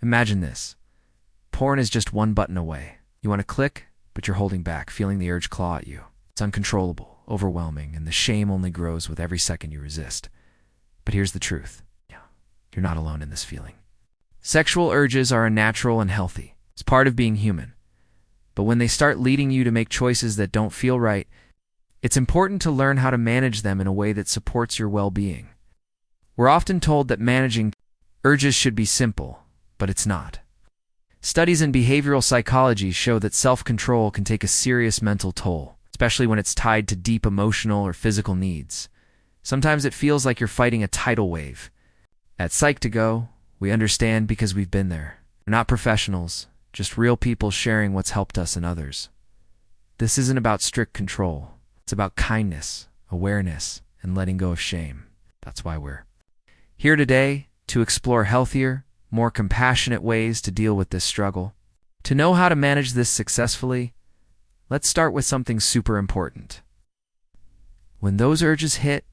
Imagine this. Porn is just one button away. You want to click, but you're holding back, feeling the urge claw at you. It's uncontrollable, overwhelming, and the shame only grows with every second you resist. But here's the truth. You're not alone in this feeling. Sexual urges are unnatural and healthy. It's part of being human. But when they start leading you to make choices that don't feel right, it's important to learn how to manage them in a way that supports your well-being. We're often told that managing urges should be simple, but it's not. Studies in behavioral psychology show that self-control can take a serious mental toll, especially when it's tied to deep emotional or physical needs. Sometimes it feels like you're fighting a tidal wave. At Psych2Go, we understand because we've been there. We're not professionals, just real people sharing what's helped us and others. This isn't about strict control. It's about kindness, awareness, and letting go of shame. That's why we're here today, to explore healthier, more compassionate ways to deal with this struggle. To know how to manage this successfully, let's start with something super important. When those urges hit,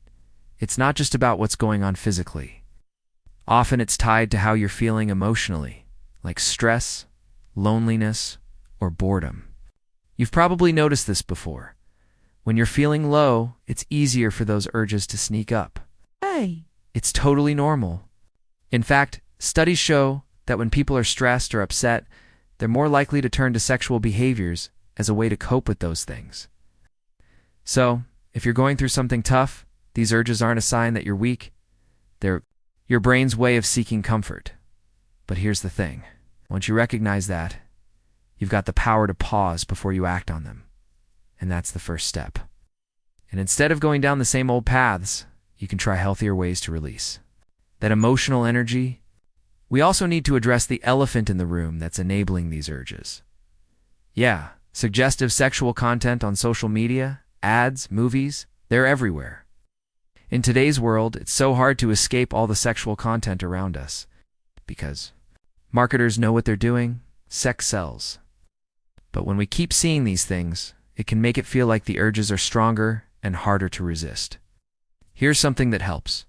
it's not just about what's going on physically. Often it's tied to how you're feeling emotionally, like stress, loneliness, or boredom. You've probably noticed this before. When you're feeling low, it's easier for those urges to sneak up. Hey. It's totally normal. In fact, studies show that when people are stressed or upset, they're more likely to turn to sexual behaviors as a way to cope with those things. So, if you're going through something tough, these urges aren't a sign that you're weak. They're your brain's way of seeking comfort. But here's the thing. Once you recognize that, you've got the power to pause before you act on them. And that's the first step. And instead of going down the same old paths, you can try healthier ways to release that emotional energy. We also need to address the elephant in the room that's enabling these urges. Yeah, suggestive sexual content on social media, ads, movies, they're everywhere. In today's world, it's so hard to escape all the sexual content around us because marketers know what they're doing. Sex sells. But when we keep seeing these things, it can make it feel like the urges are stronger and harder to resist. Here's something that helps: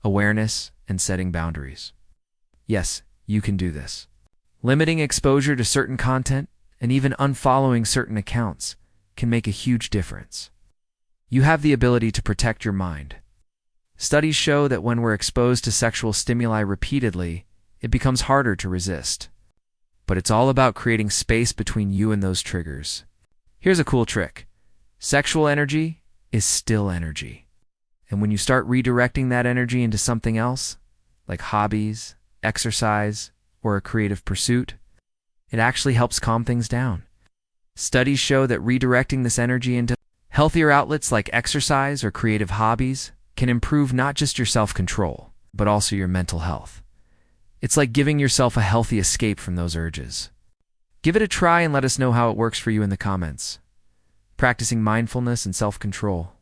awareness and setting boundaries. Yes, you can do this. Limiting exposure to certain content and even unfollowing certain accounts can make a huge difference. You have the ability to protect your mind. Studies show that when we're exposed to sexual stimuli repeatedly, it becomes harder to resist. But it's all about creating space between you and those triggers. Here's a cool trick. Sexual energy is still energy. And when you start redirecting that energy into something else, like hobbies, exercise, or a creative pursuit, it actually helps calm things down. Studies show that redirecting this energy into healthier outlets like exercise or creative hobbies can improve not just your self-control, but also your mental health. It's like giving yourself a healthy escape from those urges. Give it a try and let us know how it works for you in the comments. Practicing mindfulness and self-control.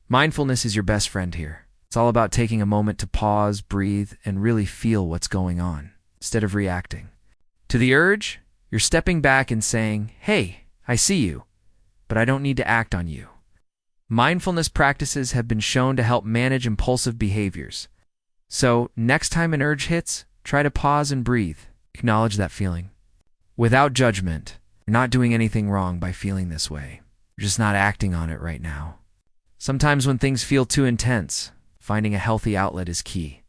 Mindfulness is your best friend here. It's all about taking a moment to pause, breathe, and really feel what's going on, instead of reacting. To the urge, you're stepping back and saying, "Hey, I see you, but I don't need to act on you." Mindfulness practices have been shown to help manage impulsive behaviors. So, next time an urge hits, try to pause and breathe. Acknowledge that feeling. Without judgment. You're not doing anything wrong by feeling this way. You're just not acting on it right now. Sometimes when things feel too intense, finding a healthy outlet is key.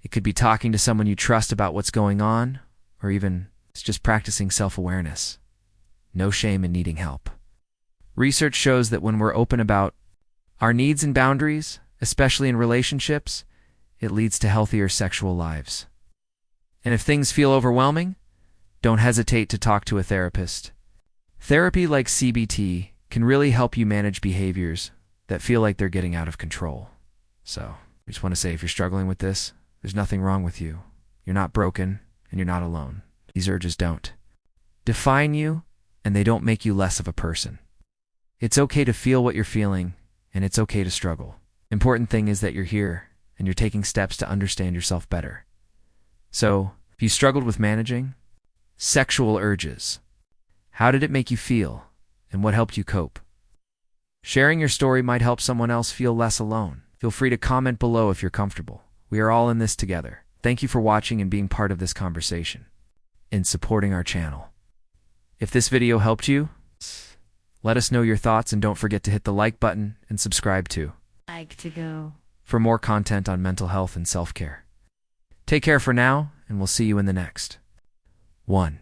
It could be talking to someone you trust about what's going on, or even it's just practicing self-awareness. No shame in needing help. Research shows that when we're open about our needs and boundaries, especially in relationships, it leads to healthier sexual lives. And if things feel overwhelming, don't hesitate to talk to a therapist. Therapy like CBT can really help you manage behaviors that feel like they're getting out of control. So, I just want to say, if you're struggling with this, there's nothing wrong with you. You're not broken, and you're not alone. These urges don't define you, and they don't make you less of a person. It's okay to feel what you're feeling, and it's okay to struggle. Important thing is that you're here, and you're taking steps to understand yourself better. So, if you struggled with managing sexual urges, how did it make you feel, and what helped you cope? Sharing your story might help someone else feel less alone. Feel free to comment below if you're comfortable. We are all in this together. Thank you for watching and being part of this conversation and supporting our channel. If this video helped you, let us know your thoughts and don't forget to hit the like button and subscribe too. For more content on mental health and self-care. Take care for now, and we'll see you in the next one.